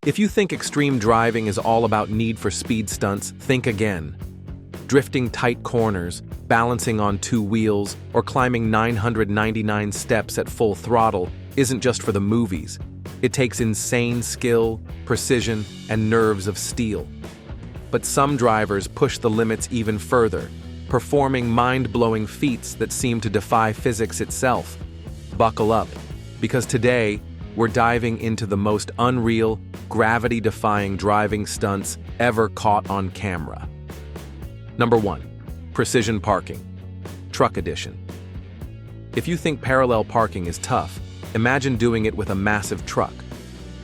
If you think extreme driving is all about need for speed stunts, think again. Drifting tight corners, balancing on two wheels, or climbing 999 steps at full throttle isn't just for the movies. It takes insane skill, precision, and nerves of steel. But some drivers push the limits even further, performing mind-blowing feats that seem to defy physics itself. Buckle up, because today, we're diving into the most unreal, gravity-defying driving stunts ever caught on camera. Number 1. Precision parking. Truck edition. If you think parallel parking is tough, imagine doing it with a massive truck.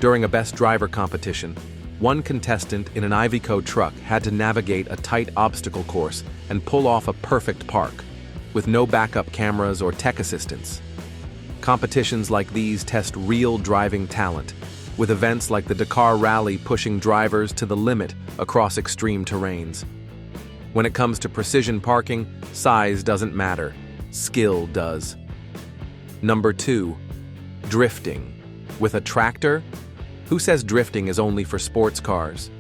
During a best driver competition, one contestant in an Iveco truck had to navigate a tight obstacle course and pull off a perfect park, with no backup cameras or tech assistance. Competitions like these test real driving talent, with events like the Dakar Rally pushing drivers to the limit across extreme terrains. When it comes to precision parking, size doesn't matter, skill does. Number 2. Drifting. With a tractor? Who says drifting is only for sports cars?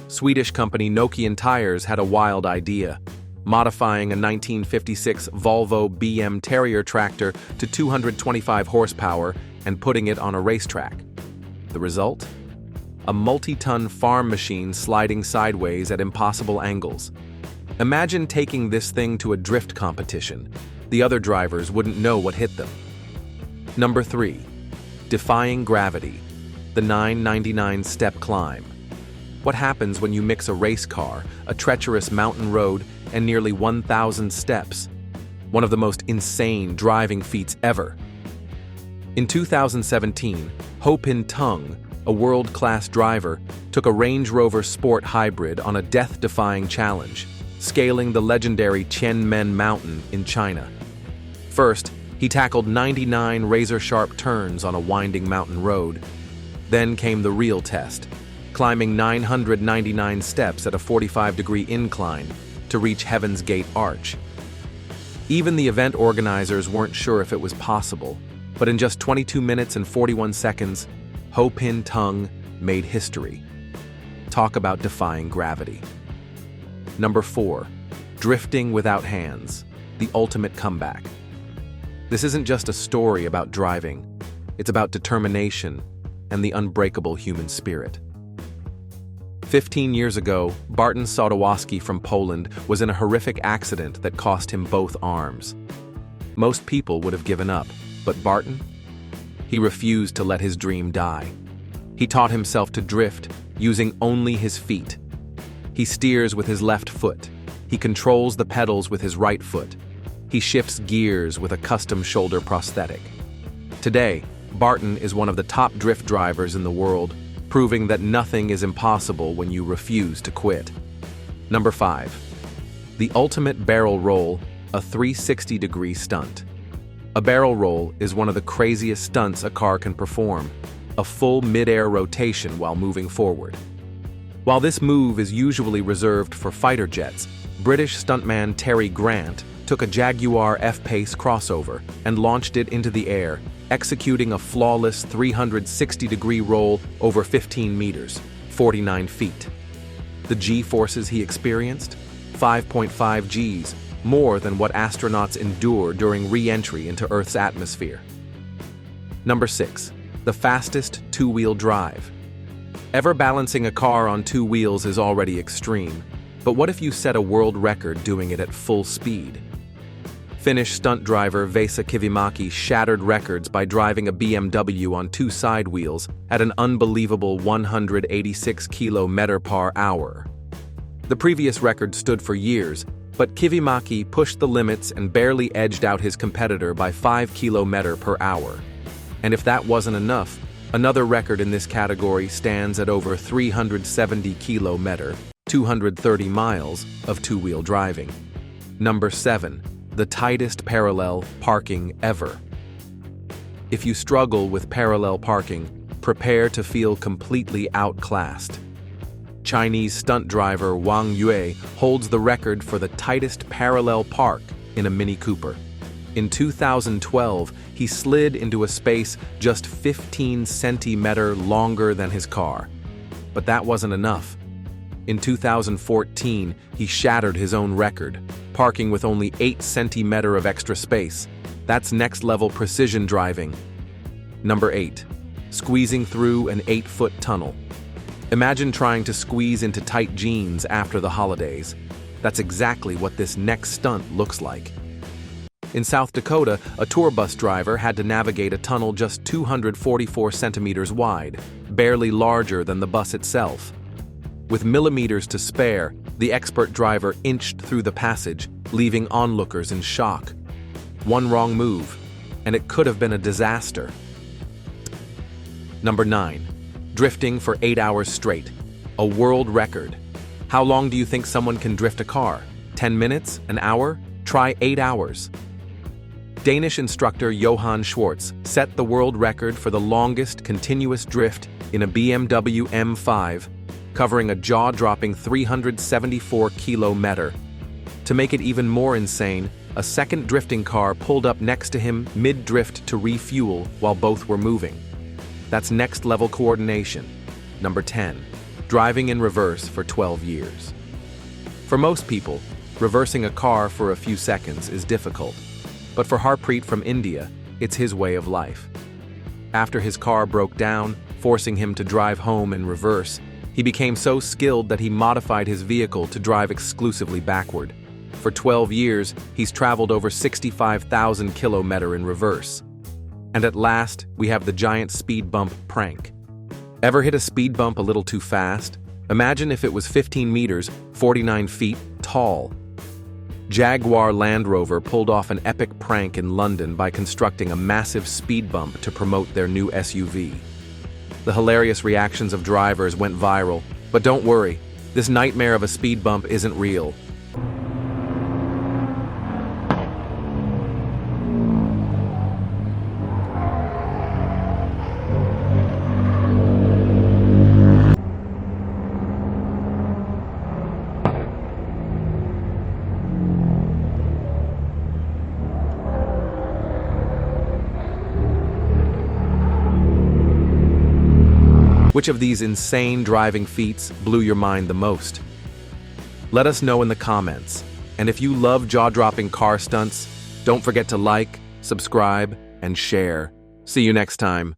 Swedish company Nokian Tires had a wild idea, modifying a 1956 Volvo BM Terrier tractor to 225 horsepower and putting it on a racetrack. The result? A multi-ton farm machine sliding sideways at impossible angles. Imagine taking this thing to a drift competition. The other drivers wouldn't know what hit them. Number 3. Defying gravity. The 999-step climb. What happens when you mix a race car, a treacherous mountain road, and nearly 1,000 steps? One of the most insane driving feats ever. In 2017, Ho Pin Tung, a world-class driver, took a Range Rover Sport hybrid on a death-defying challenge, scaling the legendary Tianmen Mountain in China. First, he tackled 99 razor-sharp turns on a winding mountain road. Then came the real test, climbing 999 steps at a 45-degree incline to reach Heaven's Gate Arch. Even the event organizers weren't sure if it was possible, but in just 22 minutes and 41 seconds, Ho Pin Tung made history. Talk about defying gravity. Number 4. Drifting without hands. The ultimate comeback. This isn't just a story about driving. It's about determination and the unbreakable human spirit. 15 years ago, Barton Sodołowski from Poland was in a horrific accident that cost him both arms. Most people would have given up, but Barton? He refused to let his dream die. He taught himself to drift, using only his feet. He steers with his left foot. He controls the pedals with his right foot. He shifts gears with a custom shoulder prosthetic. Today, Barton is one of the top drift drivers in the world, proving that nothing is impossible when you refuse to quit. Number 5. The ultimate barrel roll, a 360-degree stunt. A barrel roll is one of the craziest stunts a car can perform, a full mid-air rotation while moving forward. While this move is usually reserved for fighter jets, British stuntman Terry Grant took a Jaguar F-Pace crossover and launched it into the air, executing a flawless 360-degree roll over 15 meters, 49 feet. The G-forces he experienced? 5.5 Gs, more than what astronauts endure during re-entry into Earth's atmosphere. Number 6. The fastest two-wheel drive. Ever balancing a car on two wheels is already extreme, but what if you set a world record doing it at full speed? Finnish stunt driver Vesa Kivimäki shattered records by driving a BMW on two side wheels at an unbelievable 186 km/h. The previous record stood for years, but Kivimäki pushed the limits and barely edged out his competitor by 5 km/h. And if that wasn't enough, another record in this category stands at over 370 km, 230 miles, of two-wheel driving. Number 7. The tightest parallel parking ever. If you struggle with parallel parking, prepare to feel completely outclassed. Chinese stunt driver Wang Yue holds the record for the tightest parallel park in a Mini Cooper. In 2012, he slid into a space just 15 centimeters longer than his car. But that wasn't enough. In 2014, he shattered his own record, parking with only 8 centimeters of extra space. That's next-level precision driving. Number 8. Squeezing through an 8-foot tunnel. Imagine trying to squeeze into tight jeans after the holidays. That's exactly what this next stunt looks like. In South Dakota, a tour bus driver had to navigate a tunnel just 244 centimeters wide, barely larger than the bus itself. With millimeters to spare, the expert driver inched through the passage, leaving onlookers in shock. One wrong move, and it could have been a disaster. Number 9. Drifting for 8 hours straight. A world record. How long do you think someone can drift a car? 10 minutes? An hour? Try 8 hours. Danish instructor Johan Schwartz set the world record for the longest continuous drift in a BMW M5, covering a jaw-dropping 374 kilometers. To make it even more insane, a second drifting car pulled up next to him mid-drift to refuel while both were moving. That's next-level coordination. Number 10. Driving in reverse for 12 years. For most people, reversing a car for a few seconds is difficult. But for Harpreet from India, it's his way of life. After his car broke down, forcing him to drive home in reverse, he became so skilled that he modified his vehicle to drive exclusively backward. For 12 years, he's traveled over 65,000 kilometers in reverse. And at last, we have the giant speed bump prank. Ever hit a speed bump a little too fast? Imagine if it was 15 meters, 49 feet, tall. Jaguar Land Rover pulled off an epic prank in London by constructing a massive speed bump to promote their new SUV. The hilarious reactions of drivers went viral, but don't worry, this nightmare of a speed bump isn't real. Which of these insane driving feats blew your mind the most? Let us know in the comments. And if you love jaw-dropping car stunts, don't forget to like, subscribe, and share. See you next time.